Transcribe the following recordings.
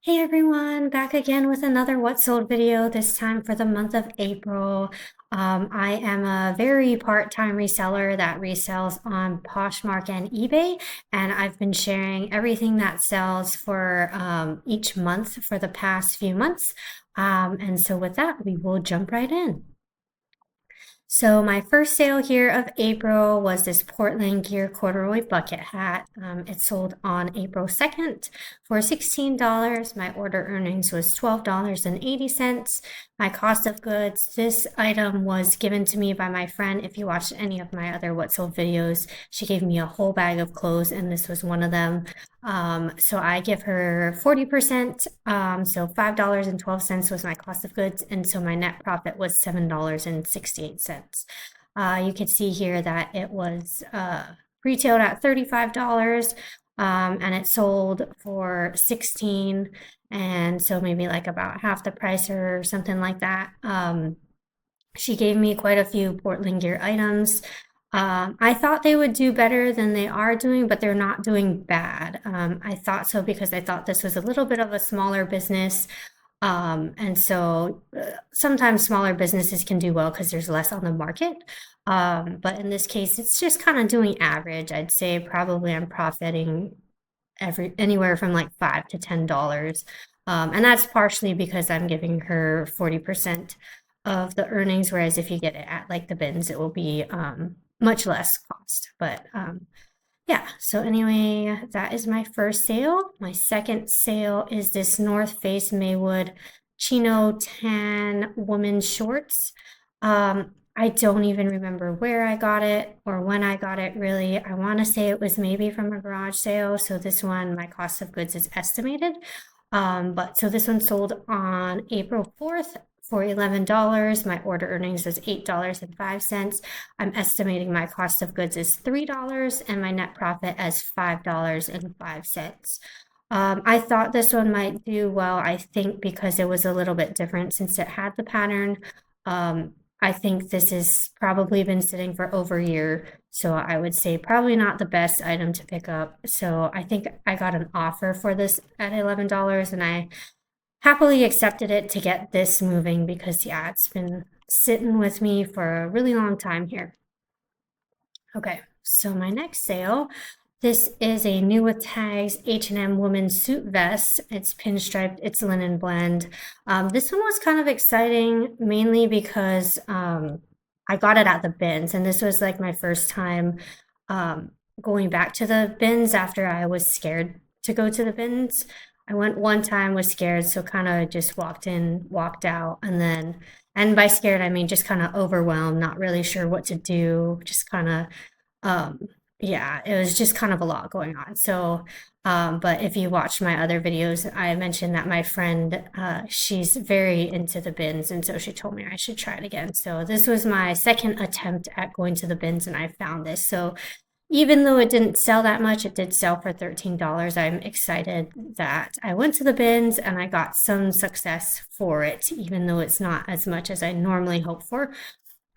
Hey everyone, back again with another What Sold video, this time for the month of April. I am a very part-time reseller that resells on Poshmark and eBay, and I've been sharing everything that sells for each month for the past few months. And so with that, we will jump right in. So my first sale here of April was this Portland Gear corduroy bucket hat. It sold on April 2nd for $16. My order earnings was $12.80. My cost of goods, this item was given to me by my friend. If you watched any of my other What Sold videos, she gave me a whole bag of clothes and this was one of them. So I give her 40%, so $5.12 was my cost of goods, and so my net profit was $7.68. You can see here that it was retailed at $35, and it sold for $16, and so maybe like about half the price or something like that. She gave me quite a few Portland Gear items. I thought they would do better than they are doing, but they're not doing bad. I thought so because I thought this was a little bit of a smaller business. And so sometimes smaller businesses can do well because there's less on the market. But in this case, it's just kind of doing average. I'd say probably I'm profiting anywhere from like $5 to $10. And that's partially because I'm giving her 40% of the earnings, whereas if you get it at like the bins, it will be much less cost. But yeah, so anyway, that is my first sale. My second sale is this North Face Maywood Chino Tan women's shorts. I don't even remember where I got it or when I got it, really. I want to say it was maybe from a garage sale. So this one, my cost of goods is estimated. But so this one sold on April 4th for $11. My order earnings was $8.05. I'm estimating my cost of goods is $3 and my net profit as $5.05. I thought this one might do well, I think, because it was a little bit different since it had the pattern. I think this has probably been sitting for over a year, so I would say probably not the best item to pick up. So I think I got an offer for this at $11 and I happily accepted it to get this moving because, yeah, it's been sitting with me for a really long time here. Okay, so my next sale, this is a new with tags H&M women's suit vest. It's pinstriped, it's linen blend. This one was kind of exciting mainly because I got it at the bins, and this was like my first time going back to the bins after I was scared to go to the bins. I went one time, was scared, so kind of just walked in, walked out, and by scared, I mean just kind of overwhelmed, not really sure what to do, just kind of, um, yeah, it was just kind of a lot going on. So, but if you watch my other videos, I mentioned that my friend, she's very into the bins, and so she told me I should try it again. So this was my second attempt at going to the bins, and I found this. So even though it didn't sell that much, it did sell for $13. I'm excited that I went to the bins and I got some success for it, even though it's not as much as I normally hope for.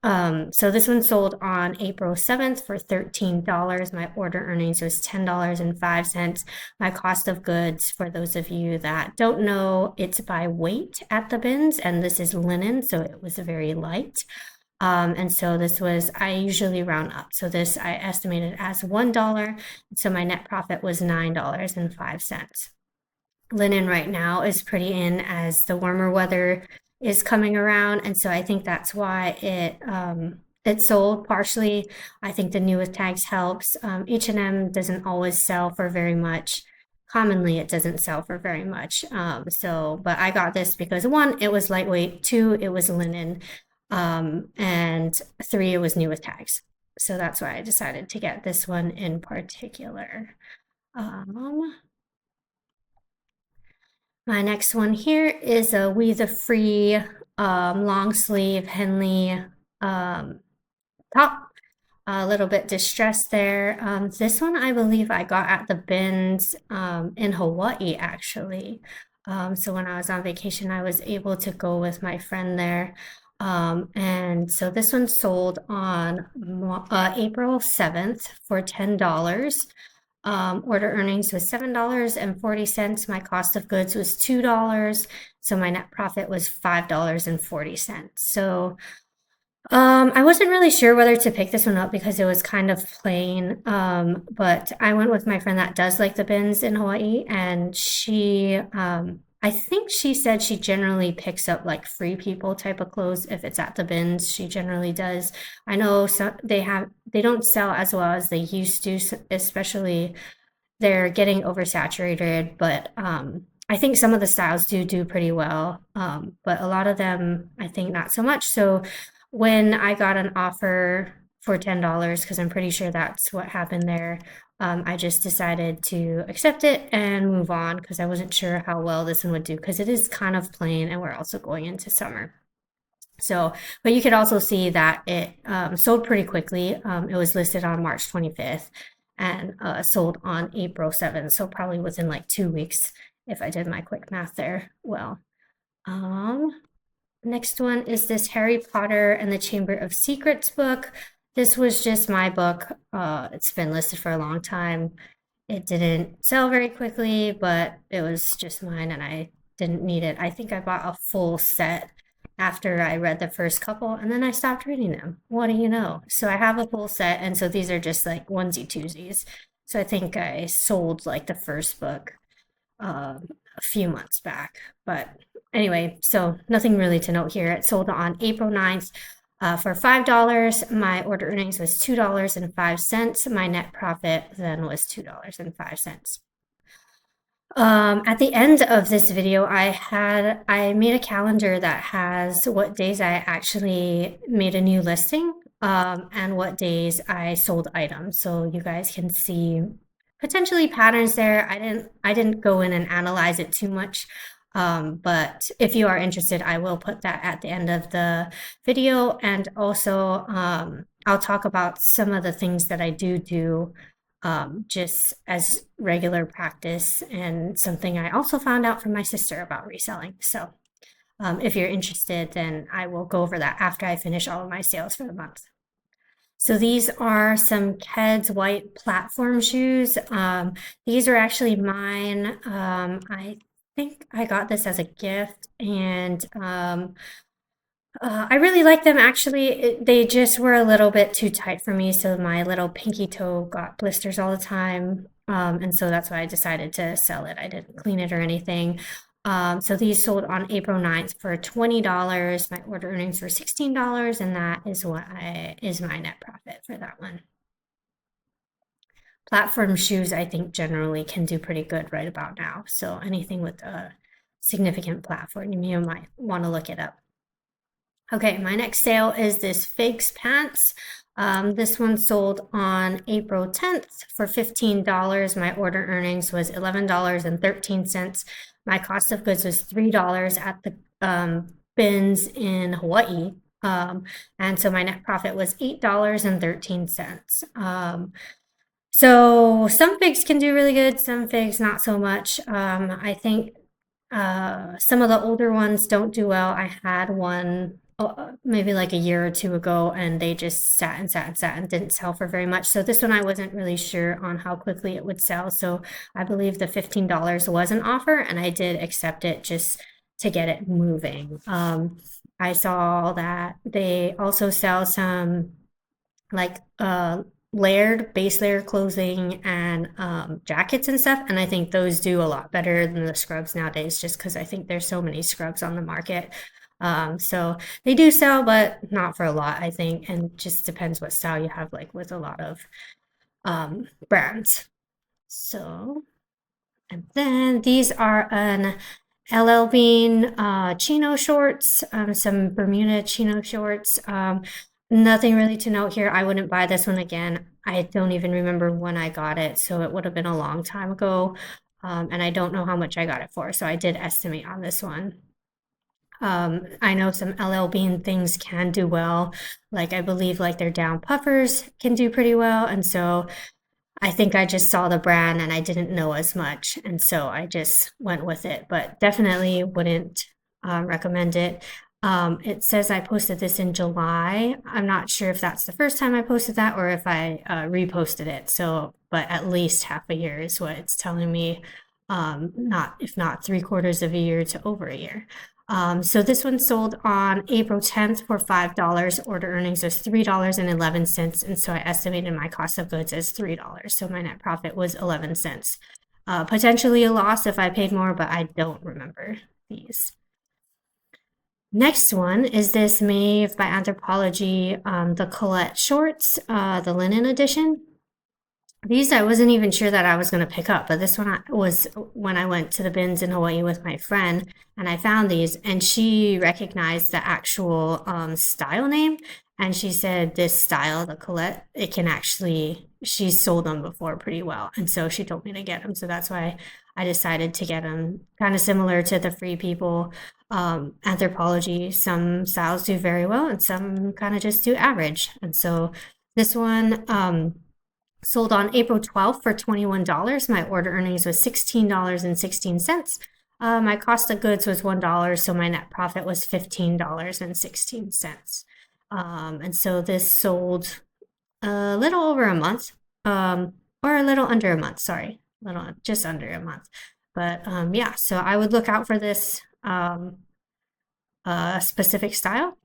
So this one sold on April 7th for $13. My order earnings was $10.05. My cost of goods, for those of you that don't know, it's by weight at the bins, and this is linen, so it was very light. And so this was, I usually round up. So this I estimated as $1. So my net profit was $9.05. Linen right now is pretty in as the warmer weather is coming around. And so I think that's why it sold partially. I think the new with tags helps. H&M doesn't always sell for very much. Commonly, it doesn't sell for very much. But I got this because one, it was lightweight. Two, it was linen. And three, it was new with tags. So that's why I decided to get this one in particular. My next one here is a We the Free long sleeve Henley top. A little bit distressed there. This one I believe I got at the bins in Hawaii, actually. So when I was on vacation, I was able to go with my friend there. And so this one sold on April 7th for $10. Order earnings was $7.40. My cost of goods was $2. So my net profit was $5.40. So I wasn't really sure whether to pick this one up because it was kind of plain. But I went with my friend that does like the bins in Hawaii, and I think she said she generally picks up like free people type of clothes if it's at the bins. She generally does. I know they don't sell as well as they used to, especially they're getting oversaturated, but I think some of the styles do pretty well, but a lot of them I think not so much. So when I got an offer for $10, because I'm pretty sure that's what happened there, I just decided to accept it and move on because I wasn't sure how well this one would do because it is kind of plain and we're also going into summer. So, but you could also see that it sold pretty quickly. It was listed on March 25th and sold on April 7th. So probably within like 2 weeks, if I did my quick math there. Well, next one is this Harry Potter and the Chamber of Secrets book. This was just my book. It's been listed for a long time. It didn't sell very quickly, but it was just mine and I didn't need it. I think I bought a full set after I read the first couple and then I stopped reading them. What do you know? So I have a full set, and so these are just like onesie twosies. So I think I sold like the first book a few months back. But anyway, so nothing really to note here. It sold on April 9th for $5. My order earnings was $2.05. My net profit then was $2.05. At the end of this video, I made a calendar that has what days I actually made a new listing, and what days I sold items. So you guys can see potentially patterns there. I didn't go in and analyze it too much. But if you are interested, I will put that at the end of the video. And also, I'll talk about some of the things that I do just as regular practice and something I also found out from my sister about reselling. So if you're interested, then I will go over that after I finish all of my sales for the month. So these are some Keds white platform shoes. These are actually mine. I think I got this as a gift, and I really like them actually. They just were a little bit too tight for me, so my little pinky toe got blisters all the time. And so that's why I decided to sell it. I didn't clean it or anything. So these sold on April 9th for $20. My order earnings were $16, and that is is my net profit for that one. Platform shoes, I think generally can do pretty good right about now. So anything with a significant platform, you might want to look it up. Okay, my next sale is this Figs pants. This one sold on April 10th for $15. My order earnings was $11.13. My cost of goods was $3 at the bins in Hawaii. And so my net profit was $8.13. So some figs can do really good, some figs not so much. I think some of the older ones don't do well. I had one maybe like a year or two ago, and they just sat and didn't sell for very much. So this one I wasn't really sure on how quickly it would sell. So I believe the $15 was an offer, and I did accept it just to get it moving. I saw that they also sell some like layered base layer clothing and jackets and stuff, and I think those do a lot better than the scrubs nowadays, just because I think there's so many scrubs on the market. So they do sell, but not for a lot, I think, and just depends what style you have, like with a lot of brands. So, and then these are an LL Bean chino shorts, some Bermuda chino shorts. Nothing really to note here. I wouldn't buy this one again. I don't even remember when I got it, so it would have been a long time ago. And I don't know how much I got it for, so I did estimate on this one. I know some LL Bean things can do well. Like I believe like their down puffers can do pretty well. And so I think I just saw the brand and I didn't know as much. And so I just went with it, but definitely wouldn't recommend it. It says I posted this in July. I'm not sure if that's the first time I posted that or if I reposted it. So, but at least half a year is what it's telling me. Not if not 3/4 of a year to over a year. So this one sold on April 10th for $5. Order earnings was $3.11, and so I estimated my cost of goods as $3. So my net profit was 11 cents. Potentially a loss if I paid more, but I don't remember these. Next one is this Maeve by Anthropology, the Colette shorts, the linen edition. These I wasn't even sure that I was going to pick up, but this one was when I went to the bins in Hawaii with my friend, and I found these, and she recognized the actual style name, and she said this style, the Colette, it can actually, she's sold them before pretty well, and so she told me to get them, so that's why I decided to get them. Kind of similar to the Free People Anthropology, some styles do very well, and some kind of just do average, and so this one sold on April 12th for $21. My order earnings was $16.16. My cost of goods was $1, so my net profit was $15.16. And so this sold a little over a month, or a little under a month, sorry, just under a month. But yeah, so I would look out for this specific style,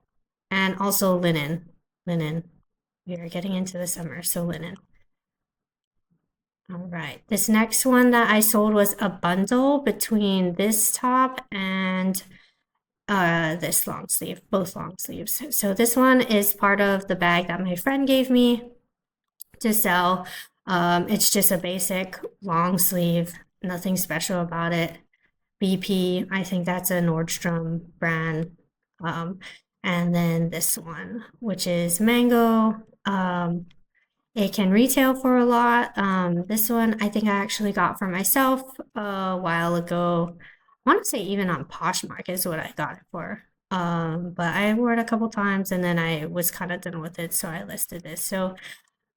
and also linen. We are getting into the summer, so linen. All right, this next one that I sold was a bundle between this top and this long sleeve, both long sleeves. So this one is part of the bag that my friend gave me to sell. It's just a basic long sleeve, nothing special about it. BP, I think that's a Nordstrom brand. And then this one, which is mango. It can retail for a lot. This one I think I actually got for myself a while ago. I want to say even on Poshmark is what I got it for. But I wore it a couple times and then I was kind of done with it, so I listed this. So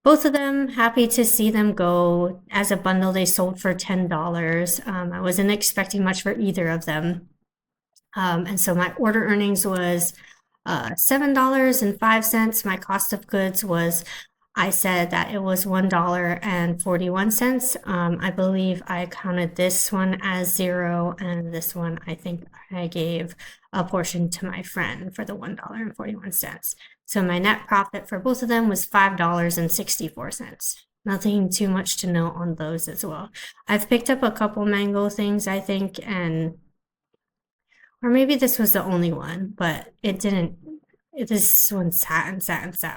both of them, happy to see them go. As a bundle, they sold for $10. I wasn't expecting much for either of them. And so my order earnings was $7.05. My cost of goods was, I said that it was $1.41. I believe I counted this one as 0, and this one I think I gave a portion to my friend for the $1.41. So my net profit for both of them was $5.64. Nothing too much to note on those as well. I've picked up a couple mango things, I think, or maybe this was the only one, but it didn't. This one sat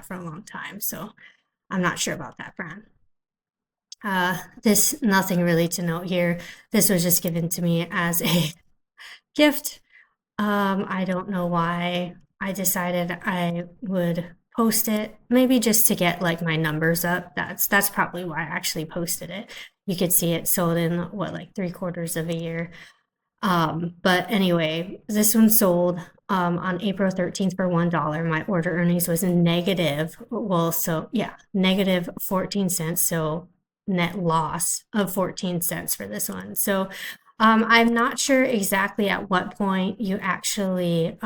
for a long time, so I'm not sure about that brand. This, nothing really to note here. This was just given to me as a gift. I don't know why I decided I would post it. Maybe just to get like my numbers up. That's probably why I actually posted it. You could see it sold in what, like 3/4 of a year. But anyway, this one sold on April 13th for $1. My order earnings was negative, well, so yeah, negative 14 cents. So net loss of 14 cents for this one. So I'm not sure exactly at what point you actually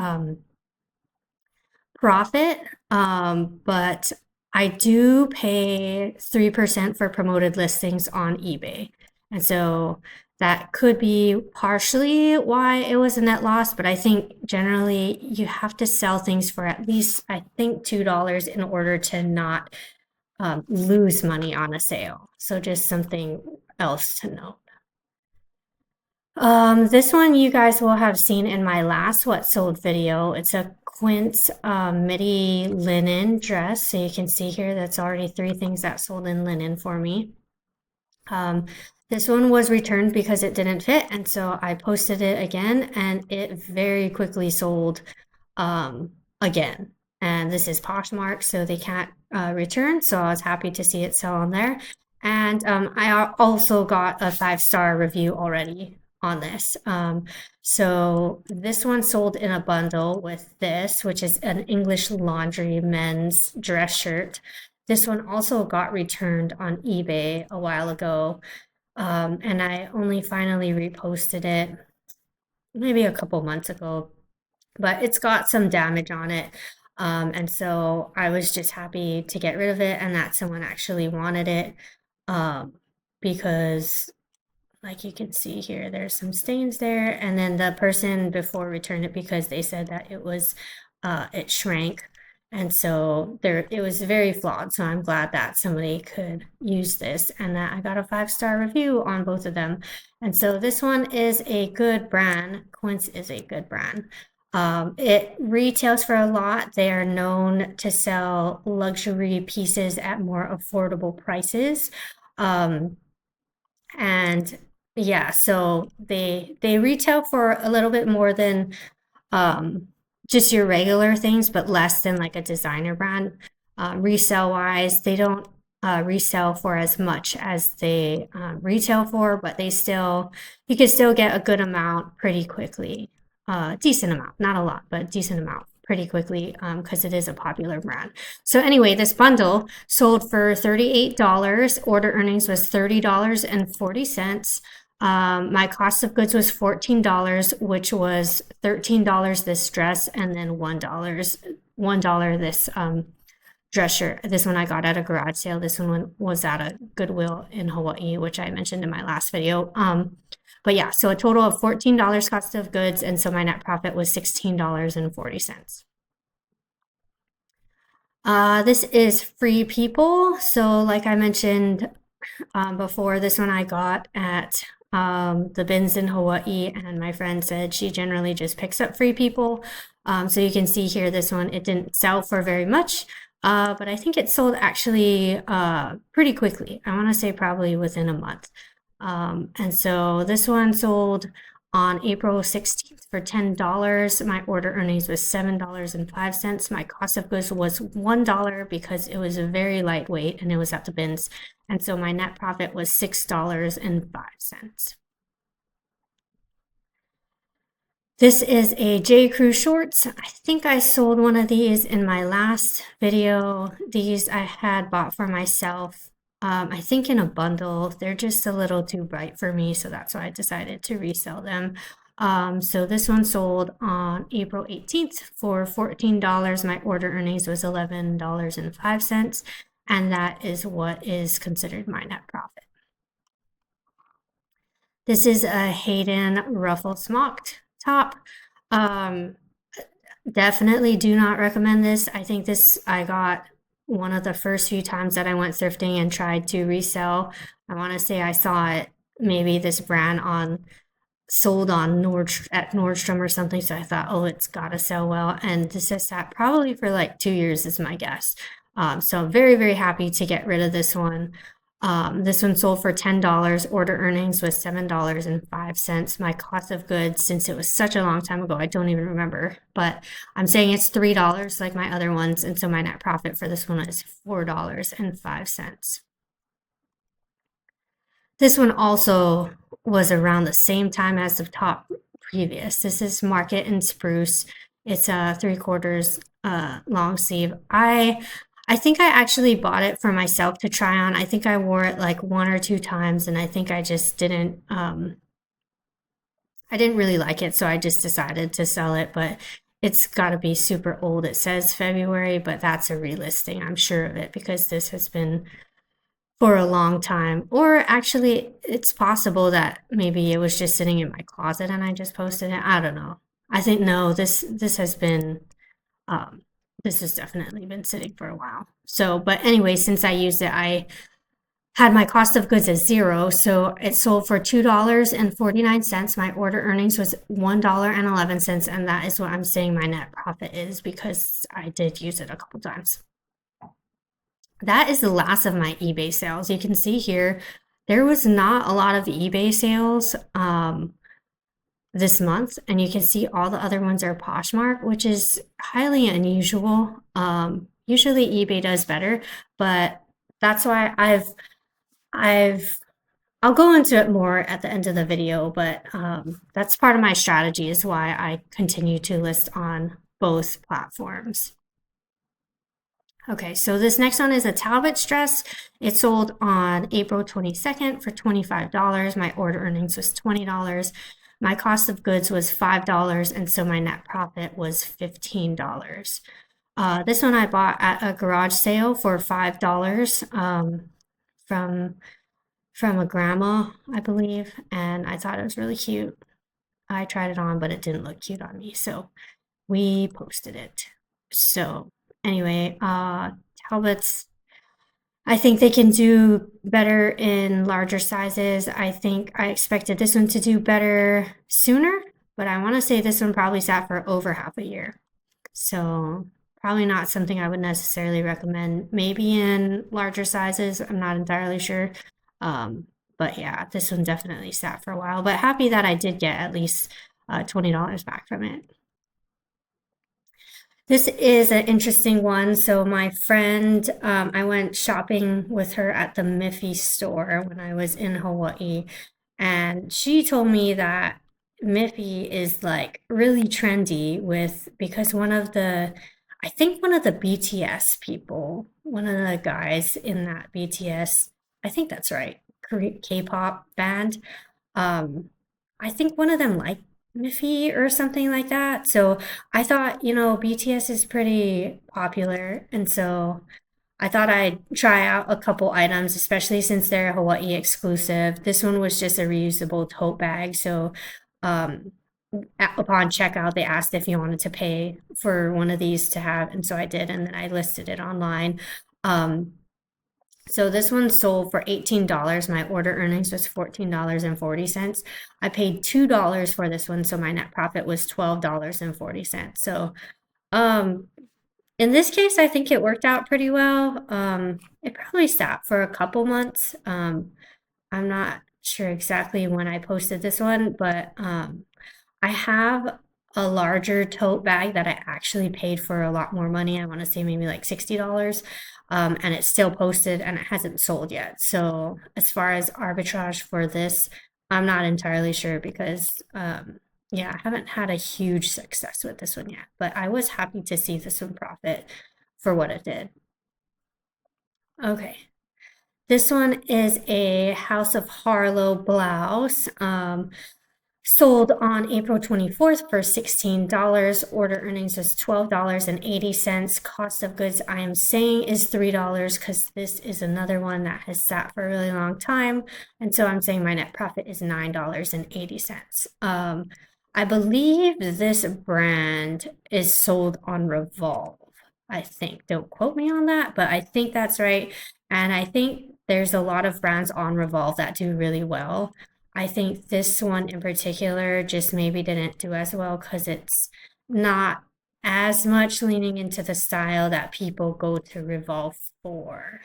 profit, but I do pay 3% for promoted listings on eBay. And so that could be partially why it was a net loss, but I think generally you have to sell things for at least, I think, $2 in order to not lose money on a sale. So just something else to note. This one you guys will have seen in my last What Sold video. It's a quince midi linen dress. So you can see here that's already 3 things that sold in linen for me. This one was returned because it didn't fit, and so I posted it again, and it very quickly sold again. And this is Poshmark, so they can't return, so I was happy to see it sell on there. And I also got a 5-star review already on this. So this one sold in a bundle with this, which is an English Laundry men's dress shirt. This one also got returned on eBay a while ago, and I only finally reposted it maybe a couple months ago. but it's got some damage on it. And so I was just happy to get rid of it and that someone actually wanted it, um, because like you can see here, there's some stains there. And then the person before returned it because they said that it shrank. And so it was very flawed. So I'm glad that somebody could use this and that I got a 5-star review on both of them. And so this one is a good brand. Quince is a good brand. It retails for a lot. They are known to sell luxury pieces at more affordable prices. And yeah, so they retail for a little bit more than just your regular things, but less than like a designer brand. Resale wise, they don't resell for as much as they retail for, but you can still get a good amount pretty quickly. Decent amount, not a lot, but decent amount pretty quickly because it is a popular brand. So anyway, this bundle sold for $38. Order earnings was $30.40. My cost of goods was $14, which was $13 this dress and then $1 this dress shirt. This one I got at a garage sale. This one was at a Goodwill in Hawaii, which I mentioned in my last video. But yeah, so a total of $14 cost of goods, and so my net profit was $16.40. This is Free People. So like I mentioned before, this one I got at the bins in Hawaii, and my friend said she generally just picks up Free People. So you can see here, this one, it didn't sell for very much, but I think it sold actually pretty quickly. I want to say probably within a month. And so this one sold on April 16th for $10. My order earnings was $7.05. My cost of goods was $1 because it was very lightweight and it was at the bins. And so my net profit was $6.05. This is a J. Crew shorts. I think I sold one of these in my last video. These I had bought for myself. I think in a bundle. They're just a little too bright for me, so that's why I decided to resell them. So this one sold on April 18th for $14. My order earnings was $11.05, and that is what is considered my net profit. This is a Hayden ruffle smocked top. Definitely do not recommend this. I think I got one of the first few times that I went thrifting and tried to resell. I want to say I saw it, maybe this brand sold on at Nordstrom or something. So I thought, oh, it's gotta sell well. And this has sat probably for like 2 years is my guess. So I'm very, very happy to get rid of this one. This one sold for $10. Order earnings was $7.05. My cost of goods, since it was such a long time ago, I don't even remember, but I'm saying it's $3 like my other ones. And so my net profit for this one is $4.05. This one also was around the same time as the top previous. This is Market and Spruce. It's a 3/4 long sleeve. I think I actually bought it for myself to try on. I think I wore it like 1 or 2 times, and I think I just didn't I didn't really like it, so I just decided to sell it, but it's got to be super old. It says February, but that's a relisting, I'm sure of it, because this has been for a long time. Or actually, it's possible that maybe it was just sitting in my closet and I just posted it. I don't know. I think no, this has been this has definitely been sitting for a while. So, but anyway, since I used it, I had my cost of goods as $0. So it sold for $2.49. My order earnings was $1.11. And that is what I'm saying my net profit is, because I did use it a couple times. That is the last of my eBay sales. You can see here, there was not a lot of eBay sales this month, and you can see all the other ones are Poshmark, which is highly unusual. Usually eBay does better, but that's why I'll go into it more at the end of the video, but that's part of my strategy, is why I continue to list on both platforms. Okay, so this next one is a Talbot's dress. It sold on April 22nd for $25. My order earnings was $20. My cost of goods was $5, and so my net profit was $15. This one I bought at a garage sale for $5 from from a grandma, I believe, and I thought it was really cute. I tried it on, but it didn't look cute on me, so we posted it. So anyway, Talbots, I think they can do better in larger sizes. I think I expected this one to do better sooner, but I want to say this one probably sat for over half a year. So probably not something I would necessarily recommend. Maybe in larger sizes, I'm not entirely sure. Um, but yeah, this one definitely sat for a while. But happy that I did get at least $20 back from it. This is an interesting one. So my friend, I went shopping with her at the Miffy store when I was in Hawaii, and she told me that Miffy is like really trendy with because I think one of the BTS people, one of the guys in that BTS, I think that's right, K-pop band, um, I think one of them liked Miffy or something like that. So I thought, BTS is pretty popular, and so I thought I'd try out a couple items, especially since they're Hawaii exclusive. This one was just a reusable tote bag, so um, upon checkout, they asked if you wanted to pay for one of these to have, and so I did, and then I listed it online. Um, so this one sold for $18. My order earnings was $14.40. I paid $2 for this one, so my net profit was $12.40. So um in this case, I think it worked out pretty well. It probably sat for a couple months. I'm not sure exactly when I posted this one, but I have a larger tote bag that I actually paid for a lot more money. I want to say maybe like $60. And it's still posted and it hasn't sold yet. So as far as arbitrage for this, I'm not entirely sure because yeah, I haven't had a huge success with this one yet, but I was happy to see this one profit for what it did. Okay. This one is a House of Harlow blouse. Sold on April 24th for $16. Order earnings was $12.80. Cost of goods I am saying is $3 because this is another one that has sat for a really long time. And so I'm saying my net profit is $9.80. I believe this brand is sold on Revolve. I think. Don't quote me on that, but I think that's right. And I think there's a lot of brands on Revolve that do really well. I think this one in particular just maybe didn't do as well because it's not as much leaning into the style that people go to Revolve for.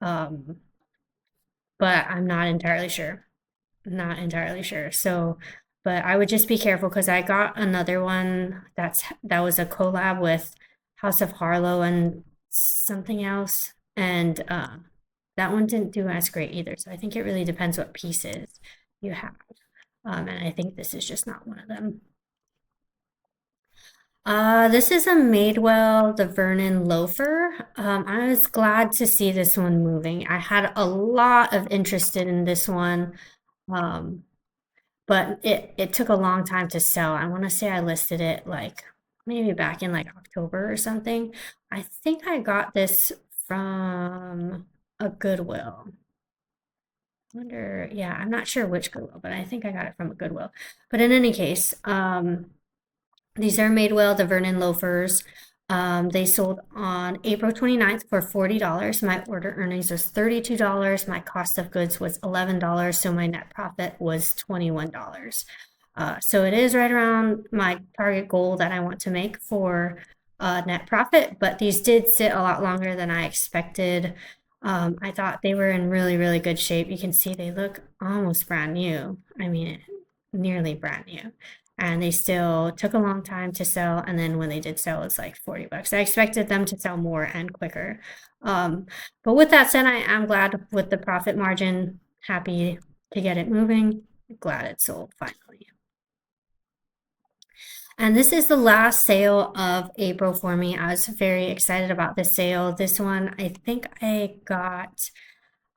Um, but I'm not entirely sure. Not entirely sure. So, but I would just be careful because I got another one that was a collab with House of Harlow and something else, and that one didn't do as great either. So I think it really depends what pieces you have, and I think this is just not one of them. This is a Madewell, the Vernon loafer. I was glad to see this one moving. I had a lot of interest in this one. Um, but it took a long time to sell. I want to say I listed it like maybe back in like October or something. I think I got this from a Goodwill. Wonder, yeah, I'm not sure which Goodwill, but I think I got it from a Goodwill. But in any case, these are Madewell, the Vernon loafers. They sold on April 29th for $40. My order earnings was $32. My cost of goods was $11. So my net profit was $21. So it is right around my target goal that I want to make for net profit, but these did sit a lot longer than I expected. I thought they were in really, really good shape. You can see they look almost brand new. I mean, nearly brand new. And they still took a long time to sell. And then when they did sell, it's like $40. I expected them to sell more and quicker. But with that said, I am glad with the profit margin, happy to get it moving. Glad it sold finally. And this is the last sale of April for me. I was very excited about this sale. This one, I think I got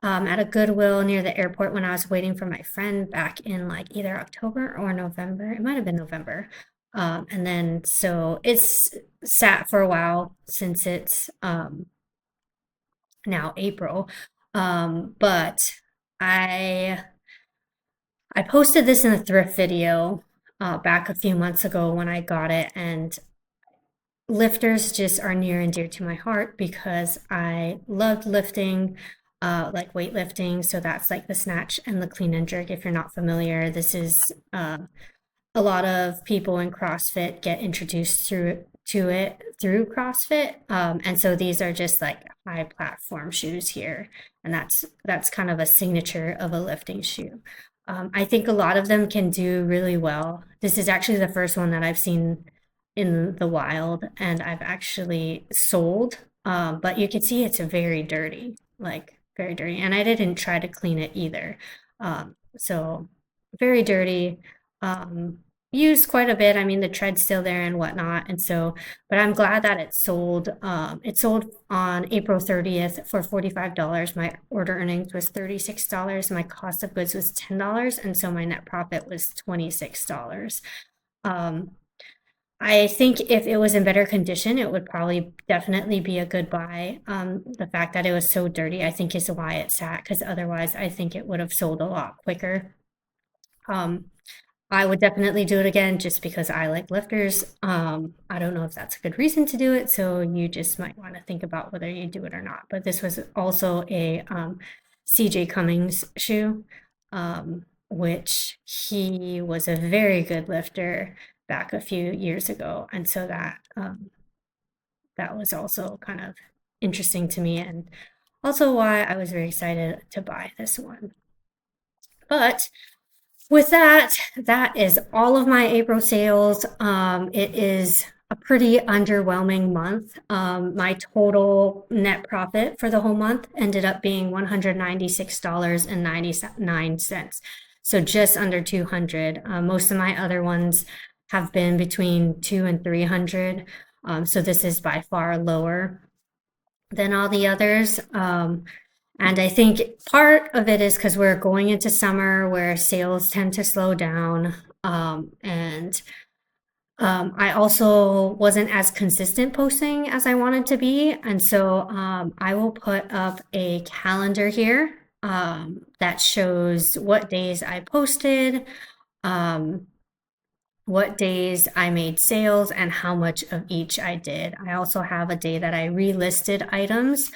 at a Goodwill near the airport when I was waiting for my friend back in like either October or November. It might have been November. And then so it's sat for a while since it's now April. But I I posted this in a thrift video back a few months ago when I got it, and lifters just are near and dear to my heart because I loved lifting, like weightlifting. So that's like the snatch and the clean and jerk. If you're not familiar, this is a lot of people in CrossFit get introduced to it through CrossFit. And so these are just like high platform shoes here, and that's kind of a signature of a lifting shoe. I think a lot of them can do really well. This is actually the first one that I've seen in the wild, and I've actually sold. But you can see it's very dirty, like very dirty, and I didn't try to clean it either. So very dirty. Um, Used quite a bit. I mean, the tread's still there and whatnot. And so, but I'm glad that it sold. It sold on April 30th for $45. My order earnings was $36. My cost of goods was $10. And so my net profit was $26. I think if it was in better condition, it would probably definitely be a good buy. The fact that it was so dirty, I think is why it sat, because otherwise I think it would have sold a lot quicker. I would definitely do it again just because I like lifters. I don't know if that's a good reason to do it, so you just might want to think about whether you do it or not. But this was also a CJ Cummings shoe, which he was a very good lifter back a few years ago, and so that was also kind of interesting to me, and also why I was very excited to buy this one. But with that, that is all of my April sales. It is a pretty underwhelming month. My total net profit for the whole month ended up being $196.99. So just under 200. Most of my other ones have been between 2 and 300. So this is by far lower than all the others. And I think part of it is because we're going into summer where sales tend to slow down. I also wasn't as consistent posting as I wanted to be. And so I will put up a calendar here that shows what days I posted, what days I made sales, and how much of each I did. I also have a day that I relisted items.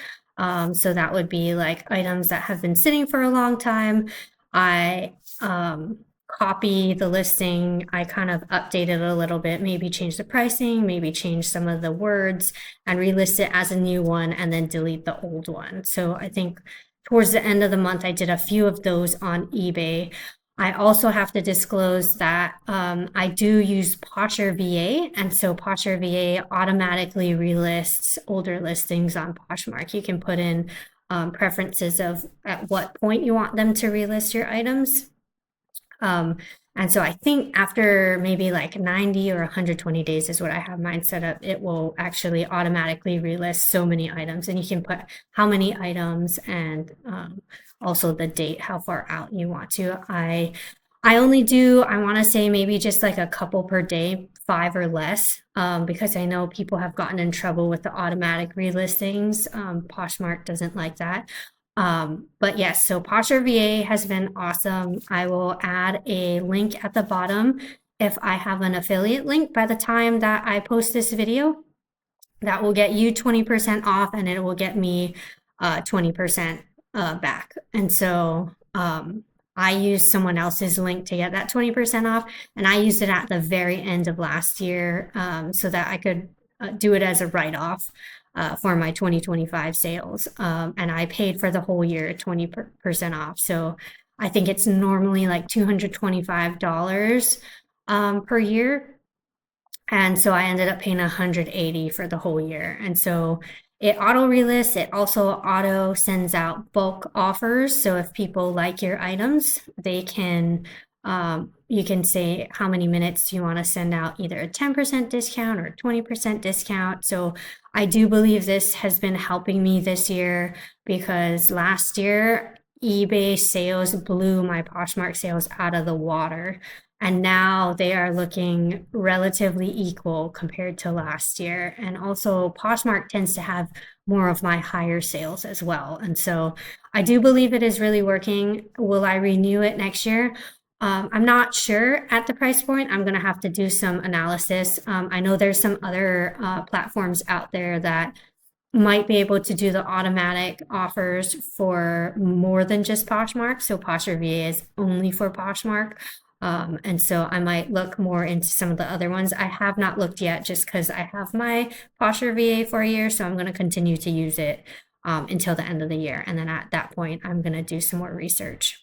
So that would be like items that have been sitting for a long time. I copy the listing. I kind of update it a little bit, maybe change the pricing, maybe change some of the words and relist it as a new one and then delete the old one. So I think towards the end of the month, I did a few of those on eBay. I also have to disclose that I do use Posher VA, and so Posher VA automatically relists older listings on Poshmark. You can put in preferences of at what point you want them to relist your items. And so I think after maybe like 90 or 120 days is what I have mine set up, it will actually automatically relist so many items, and you can put how many items and also the date, how far out you want to. I only do, I want to say maybe just like a couple per day, 5 or less, because I know people have gotten in trouble with the automatic relistings. Poshmark doesn't like that. But yes, so Posher VA has been awesome. I will add a link at the bottom if I have an affiliate link by the time that I post this video. That will get you 20% off, and it will get me 20% back. And so I used someone else's link to get that 20% off, and I used it at the very end of last year so that I could do it as a write-off for my 2025 sales. And I paid for the whole year 20% off. So I think it's normally like $225 per year. And so I ended up paying $180 for the whole year. And so it auto relists. It also auto sends out bulk offers. So if people like your items, they can you can say how many minutes you want to send out either a 10% discount or 20% discount. So I do believe this has been helping me this year, because last year eBay sales blew my Poshmark sales out of the water. And now they are looking relatively equal compared to last year. And also, Poshmark tends to have more of my higher sales as well. And so I do believe it is really working. Will I renew it next year? I'm not sure at the price point. I'm going to have to do some analysis. I know there's some other platforms out there that might be able to do the automatic offers for more than just Poshmark. So Posher VA is only for Poshmark. And so I might look more into some of the other ones. I have not looked yet just because I have my Posher VA for a year. So I'm going to continue to use it until the end of the year. And then at that point, I'm going to do some more research.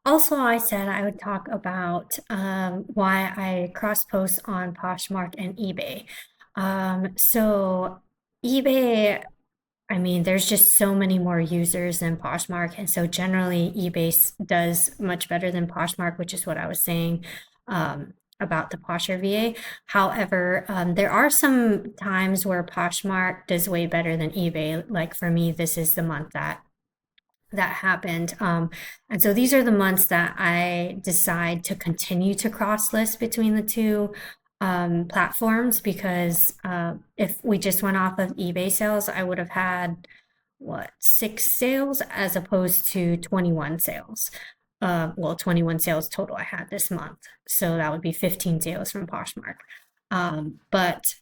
Also, I said I would talk about why I cross post on Poshmark and eBay. So eBay, I mean, there's just so many more users than Poshmark, and so generally eBay does much better than Poshmark, which is what I was saying about the Posher VA. However, there are some times where Poshmark does way better than eBay. Like for me, this is the month that happened. And so these are the months that I decide to continue to cross list between the two platforms because if we just went off of eBay sales, I would have had what 6 sales as opposed to 21 sales. Well, 21 sales total I had this month. So that would be 15 sales from Poshmark. But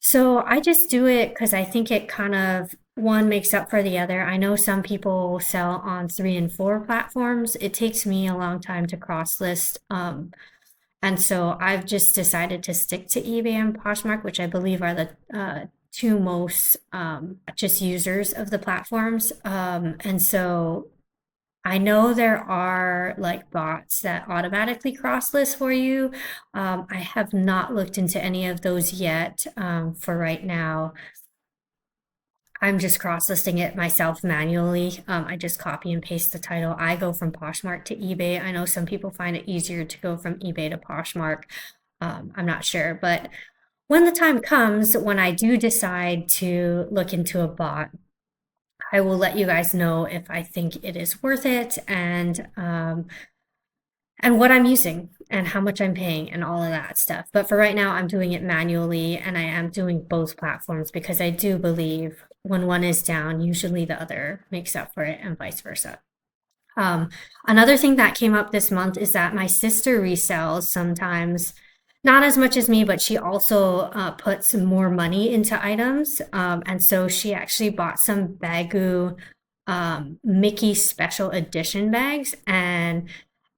so I just do it because I think it kind of one makes up for the other. I know some people sell on 3 and 4 platforms. It takes me a long time to cross list. And so I've just decided to stick to eBay and Poshmark, which I believe are the two most just users of the platforms. And so I know there are like bots that automatically cross list for you. I have not looked into any of those yet. For right now, I'm just cross listing it myself manually. I just copy and paste the title. I go from Poshmark to eBay. I know some people find it easier to go from eBay to Poshmark. I'm not sure, but when the time comes, when I do decide to look into a bot, I will let you guys know if I think it is worth it and what I'm using and how much I'm paying and all of that stuff. But for right now, I'm doing it manually and I am doing both platforms because I do believe when one is down, usually the other makes up for it and vice versa. Another thing that came up this month is that my sister resells sometimes, not as much as me, but she also puts more money into items. And so she actually bought some Baggu Mickey special edition bags, and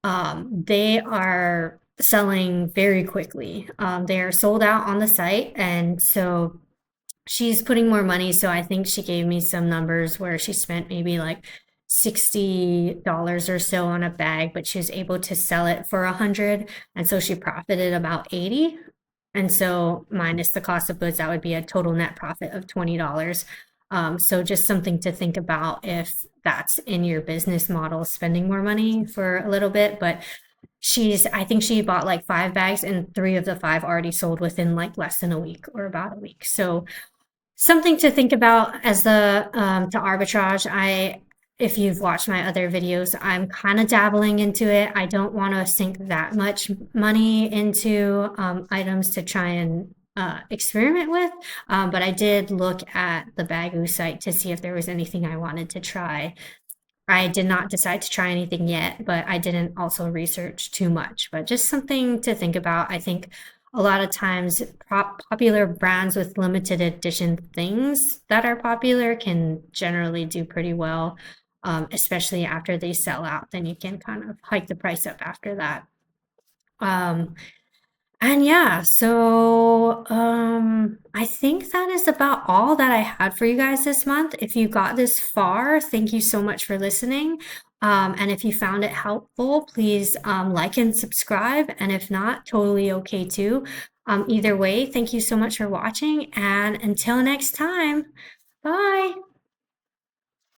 they are selling very quickly. They are sold out on the site, and so she's putting more money. So I think she gave me some numbers where she spent maybe like $60 or so on a bag, but she was able to sell it for 100, and so she profited about 80. And so minus the cost of goods, that would be a total net profit of $20. So just something to think about if that's in your business model, spending more money for a little bit. But I think she bought like 5 bags, and 3 of the 5 already sold within like less than a week or about a week. So something to think about as the to arbitrage. If you've watched my other videos, I'm kind of dabbling into it. I don't want to sink that much money into items to try and experiment with. But I did look at the Baggu site to see if there was anything I wanted to try. I did not decide to try anything yet, but I didn't also research too much. But just something to think about. I think a lot of times popular brands with limited edition things that are popular can generally do pretty well, especially after they sell out. Then you can kind of hike the price up after that. And yeah, so I think that is about all that I had for you guys this month. If you got this far, thank you so much for listening. And if you found it helpful, please like and subscribe. And if not, totally okay too. Either way, thank you so much for watching. And until next time, bye.